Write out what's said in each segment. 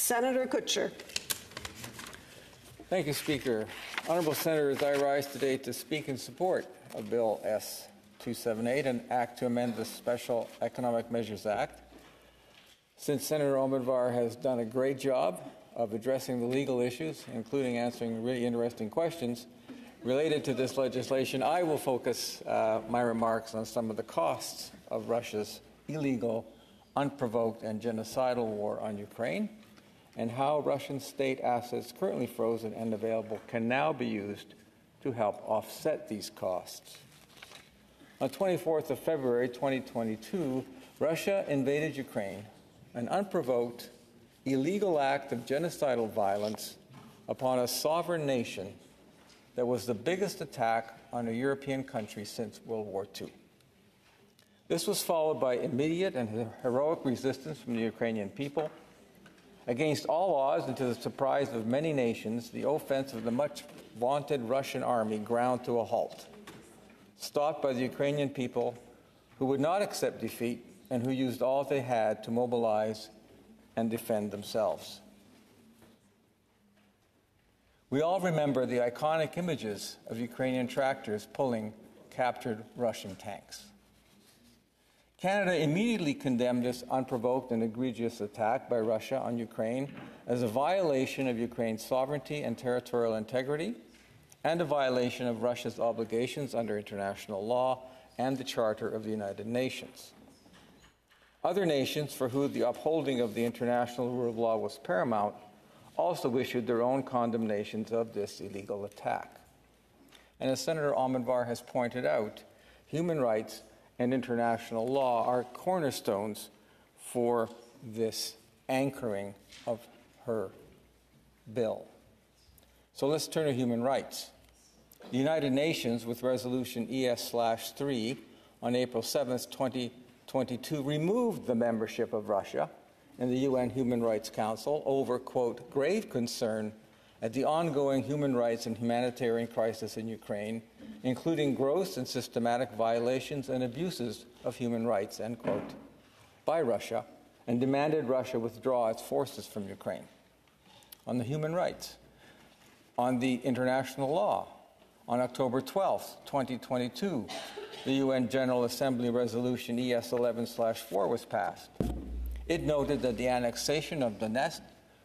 Senator Kutcher. Thank you, Speaker. Honourable Senators, I rise today to speak in support of Bill S-278, an act to amend the Special Economic Measures Act. Since Senator Omidvar has done a great job of addressing the legal issues, including answering really interesting questions related to this legislation, I will focus my remarks on some of the costs of Russia's illegal, unprovoked, and genocidal war on Ukraine, and how Russian state assets currently frozen and available can now be used to help offset these costs. On 24th of February 2022, Russia invaded Ukraine, an unprovoked, illegal act of genocidal violence upon a sovereign nation that was the biggest attack on a European country since World War II. This was followed by immediate and heroic resistance from the Ukrainian people. Against all odds and to the surprise of many nations, the offensive of the much-vaunted Russian army ground to a halt, stopped by the Ukrainian people who would not accept defeat and who used all they had to mobilize and defend themselves. We all remember the iconic images of Ukrainian tractors pulling captured Russian tanks. Canada immediately condemned this unprovoked and egregious attack by Russia on Ukraine as a violation of Ukraine's sovereignty and territorial integrity, and a violation of Russia's obligations under international law and the Charter of the United Nations. Other nations for whom the upholding of the international rule of law was paramount also issued their own condemnations of this illegal attack. And as Senator Omidvar has pointed out, human rights and international law are cornerstones for this anchoring of her bill. So let's turn to human rights. The United Nations, with Resolution ES-3 on April 7, 2022, removed the membership of Russia in the UN Human Rights Council over, quote, grave concern at the ongoing human rights and humanitarian crisis in Ukraine, including gross and systematic violations and abuses of human rights, end quote, by Russia, and demanded Russia withdraw its forces from Ukraine. On the human rights, on the international law, on October 12, 2022, the UN General Assembly Resolution ES-11/4 was passed. It noted that the annexation of Donetsk,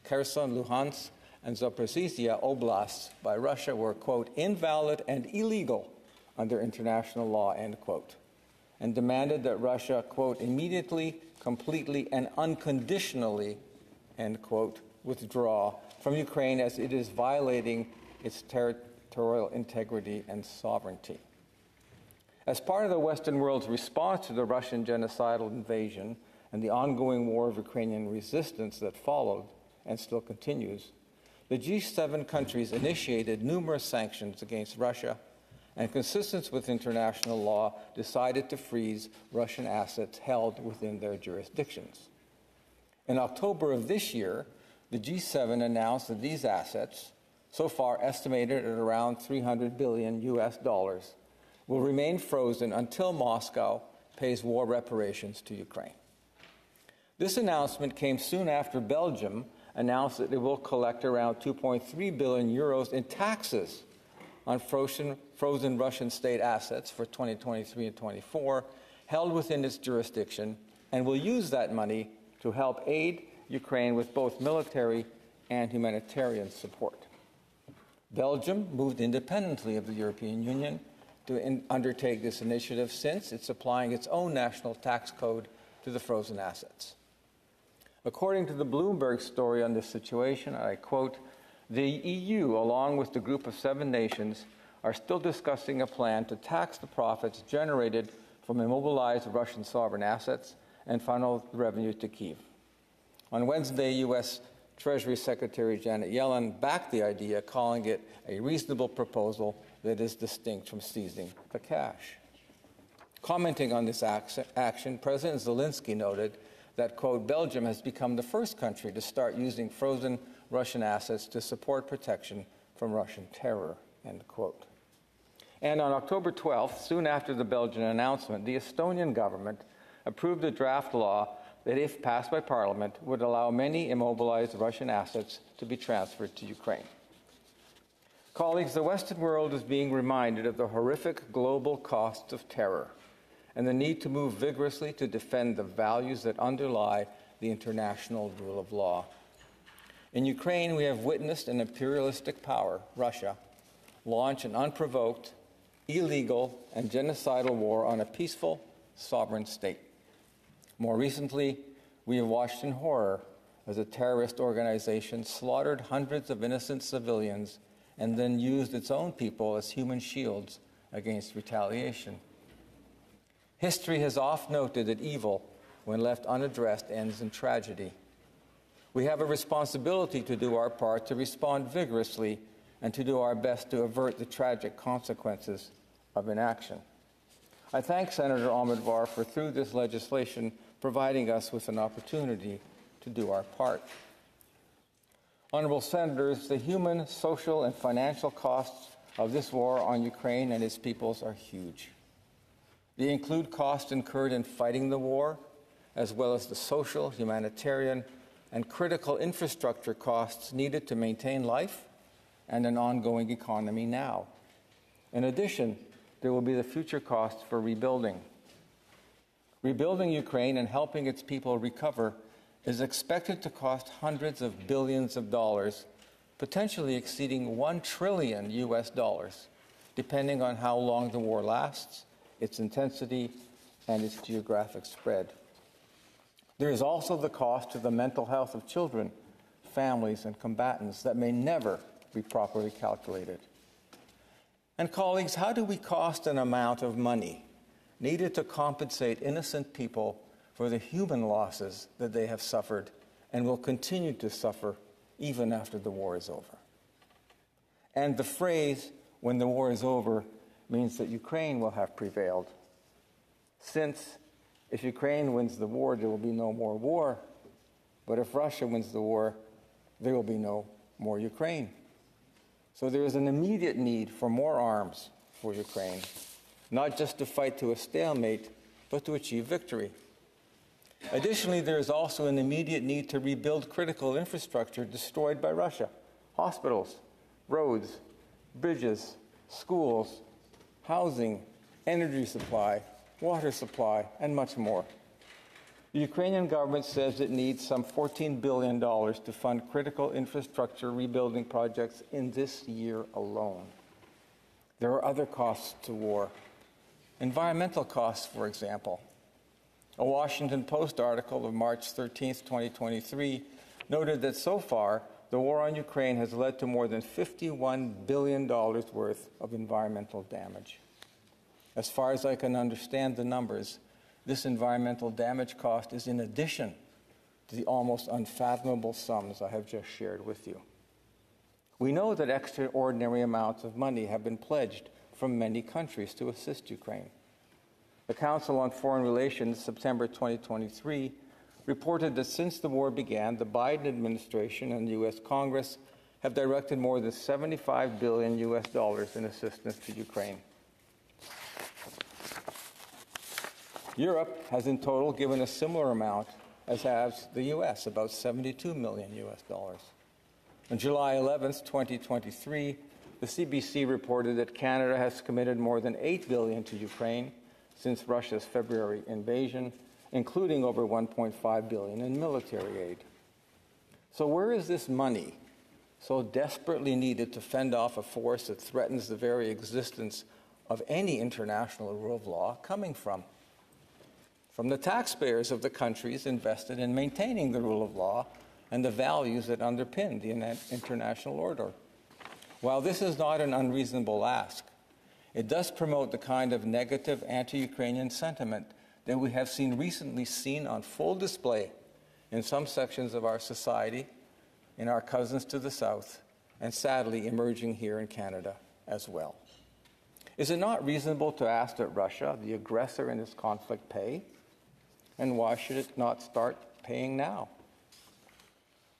Kherson, Luhansk, and Zaporizhzhia oblasts by Russia were, quote, invalid and illegal under international law, end quote, and demanded that Russia, quote, immediately, completely, and unconditionally, end quote, withdraw from Ukraine as it is violating its territorial integrity and sovereignty. As part of the Western world's response to the Russian genocidal invasion and the ongoing war of Ukrainian resistance that followed and still continues, the G7 countries initiated numerous sanctions against Russia and, consistent with international law, decided to freeze Russian assets held within their jurisdictions. In October of this year, the G7 announced that these assets, so far estimated at around $300 billion US, will remain frozen until Moscow pays war reparations to Ukraine. This announcement came soon after Belgium announced that it will collect around 2.3 billion euros in taxes on frozen Russian state assets for 2023 and 24 held within its jurisdiction, and will use that money to help aid Ukraine with both military and humanitarian support. Belgium moved independently of the European Union to undertake this initiative, since it's applying its own national tax code to the frozen assets. According to the Bloomberg story on this situation, I quote, the EU, along with the group of 7 nations, are still discussing a plan to tax the profits generated from immobilized Russian sovereign assets and funnel the revenue to Kyiv. On Wednesday, U.S. Treasury Secretary Janet Yellen backed the idea, calling it a reasonable proposal that is distinct from seizing the cash. Commenting on this action, President Zelensky noted that, quote, Belgium has become the first country to start using frozen Russian assets to support protection from Russian terror, end quote. And on October 12th, soon after the Belgian announcement, the Estonian government approved a draft law that, if passed by Parliament, would allow many immobilized Russian assets to be transferred to Ukraine. Colleagues, the Western world is being reminded of the horrific global costs of terror and the need to move vigorously to defend the values that underlie the international rule of law. In Ukraine, we have witnessed an imperialistic power, Russia, launch an unprovoked, illegal, and genocidal war on a peaceful, sovereign state. More recently, we have watched in horror as a terrorist organization slaughtered hundreds of innocent civilians and then used its own people as human shields against retaliation. History has oft noted that evil, when left unaddressed, ends in tragedy. We have a responsibility to do our part to respond vigorously and to do our best to avert the tragic consequences of inaction. I thank Senator Omidvar for, through this legislation, providing us with an opportunity to do our part. Honourable Senators, the human, social, and financial costs of this war on Ukraine and its peoples are huge. They include costs incurred in fighting the war, as well as the social, humanitarian, and critical infrastructure costs needed to maintain life and an ongoing economy now. In addition, there will be the future costs for rebuilding. Rebuilding Ukraine and helping its people recover is expected to cost hundreds of billions of dollars, potentially exceeding $1 trillion US, depending on how long the war lasts, its intensity, and its geographic spread. There is also the cost to the mental health of children, families, and combatants that may never be properly calculated. And colleagues, how do we cost an amount of money needed to compensate innocent people for the human losses that they have suffered and will continue to suffer even after the war is over? And the phrase, "when the war is over," means that Ukraine will have prevailed. Since if Ukraine wins the war, there will be no more war. But if Russia wins the war, there will be no more Ukraine. So there is an immediate need for more arms for Ukraine, not just to fight to a stalemate, but to achieve victory. Additionally, there is also an immediate need to rebuild critical infrastructure destroyed by Russia: hospitals, roads, bridges, schools, housing, energy supply, water supply, and much more. The Ukrainian government says it needs some $14 billion to fund critical infrastructure rebuilding projects in this year alone. There are other costs to war. Environmental costs, for example. A Washington Post article of March 13, 2023, noted that so far, the war on Ukraine has led to more than $51 billion worth of environmental damage. As far as I can understand the numbers, this environmental damage cost is in addition to the almost unfathomable sums I have just shared with you. We know that extraordinary amounts of money have been pledged from many countries to assist Ukraine. The Council on Foreign Relations, September 2023, reported that since the war began, the Biden administration and the U.S. Congress have directed more than $75 billion in assistance to Ukraine. Europe has in total given a similar amount, as has the U.S., about $72 million. On July 11, 2023, the CBC reported that Canada has committed more than $8 billion to Ukraine since Russia's February invasion, including over $1.5 billion in military aid. So where is this money, so desperately needed to fend off a force that threatens the very existence of any international rule of law, coming from? From the taxpayers of the countries invested in maintaining the rule of law and the values that underpin the international order. While this is not an unreasonable ask, it does promote the kind of negative anti-Ukrainian sentiment that we have recently seen on full display in some sections of our society, in our cousins to the south, and sadly emerging here in Canada as well. Is it not reasonable to ask that Russia, the aggressor in this conflict, pay? And why should it not start paying now?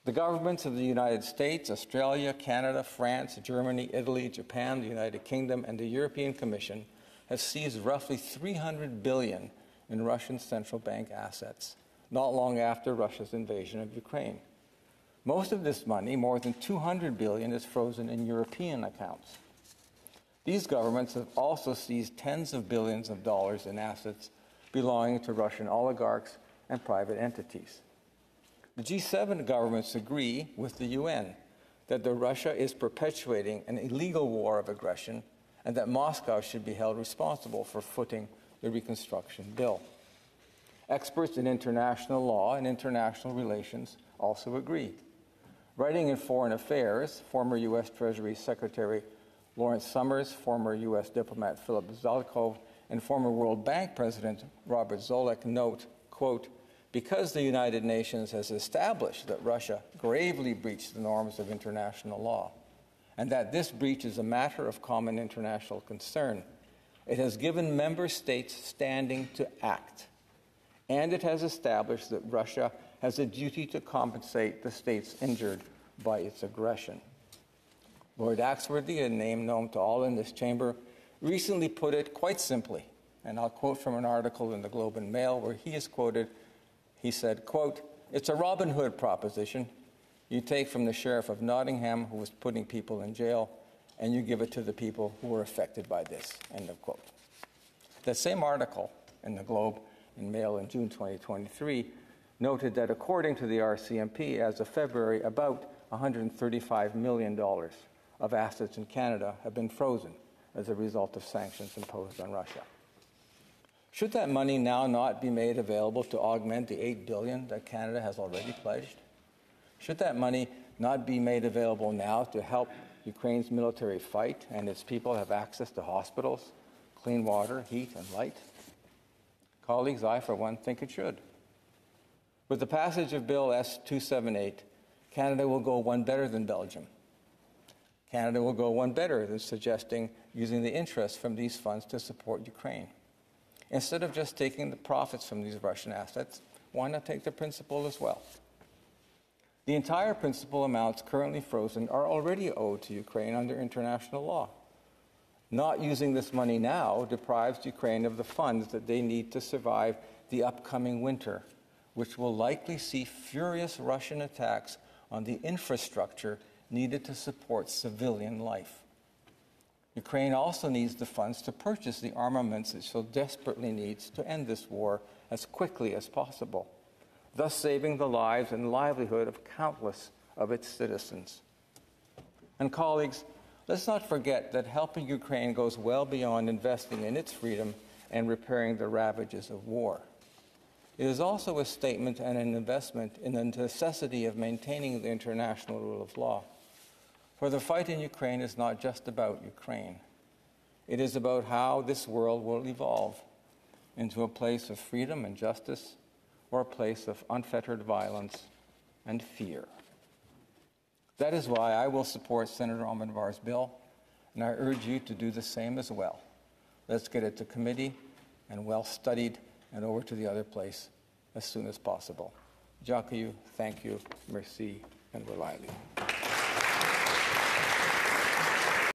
The governments of the United States, Australia, Canada, France, Germany, Italy, Japan, the United Kingdom, and the European Commission have seized roughly $300 billion in Russian central bank assets, not long after Russia's invasion of Ukraine. Most of this money, more than $200 billion, is frozen in European accounts. These governments have also seized tens of billions of dollars in assets belonging to Russian oligarchs and private entities. The G7 governments agree with the UN that Russia is perpetuating an illegal war of aggression and that Moscow should be held responsible for footing the reconstruction bill. Experts in international law and international relations also agree. Writing in Foreign Affairs, former U.S. Treasury Secretary Lawrence Summers, former U.S. diplomat Philip Zelikow, and former World Bank President Robert Zoellick note, quote, because the United Nations has established that Russia gravely breached the norms of international law, and that this breach is a matter of common international concern, it has given member states standing to act, and it has established that Russia has a duty to compensate the states injured by its aggression. Lord Axworthy, a name known to all in this chamber, recently put it quite simply, and I'll quote from an article in the Globe and Mail where he is quoted. He said, quote, it's a Robin Hood proposition. You take from the sheriff of Nottingham, who was putting people in jail, and you give it to the people who were affected by this, end of quote. That same article in the Globe and Mail in June 2023 noted that according to the RCMP, as of February, about $135 million of assets in Canada have been frozen as a result of sanctions imposed on Russia. Should that money now not be made available to augment the $8 billion that Canada has already pledged? Should that money not be made available now to help Ukraine's military fight and its people have access to hospitals, clean water, heat, and light? Colleagues, I, for one, think it should. With the passage of Bill S-278, Canada will go one better than Belgium. Canada will go one better than suggesting using the interest from these funds to support Ukraine. Instead of just taking the profits from these Russian assets, why not take the principal as well? The entire principal amounts currently frozen are already owed to Ukraine under international law. Not using this money now deprives Ukraine of the funds that they need to survive the upcoming winter, which will likely see furious Russian attacks on the infrastructure needed to support civilian life. Ukraine also needs the funds to purchase the armaments it so desperately needs to end this war as quickly as possible, thus saving the lives and livelihood of countless of its citizens. And colleagues, let's not forget that helping Ukraine goes well beyond investing in its freedom and repairing the ravages of war. It is also a statement and an investment in the necessity of maintaining the international rule of law. For the fight in Ukraine is not just about Ukraine. It is about how this world will evolve into a place of freedom and justice or a place of unfettered violence and fear. That is why I will support Senator Omidvar's bill, and I urge you to do the same as well. Let's get it to committee and well studied and over to the other place as soon as possible. Jacques, thank you, merci, and Riley.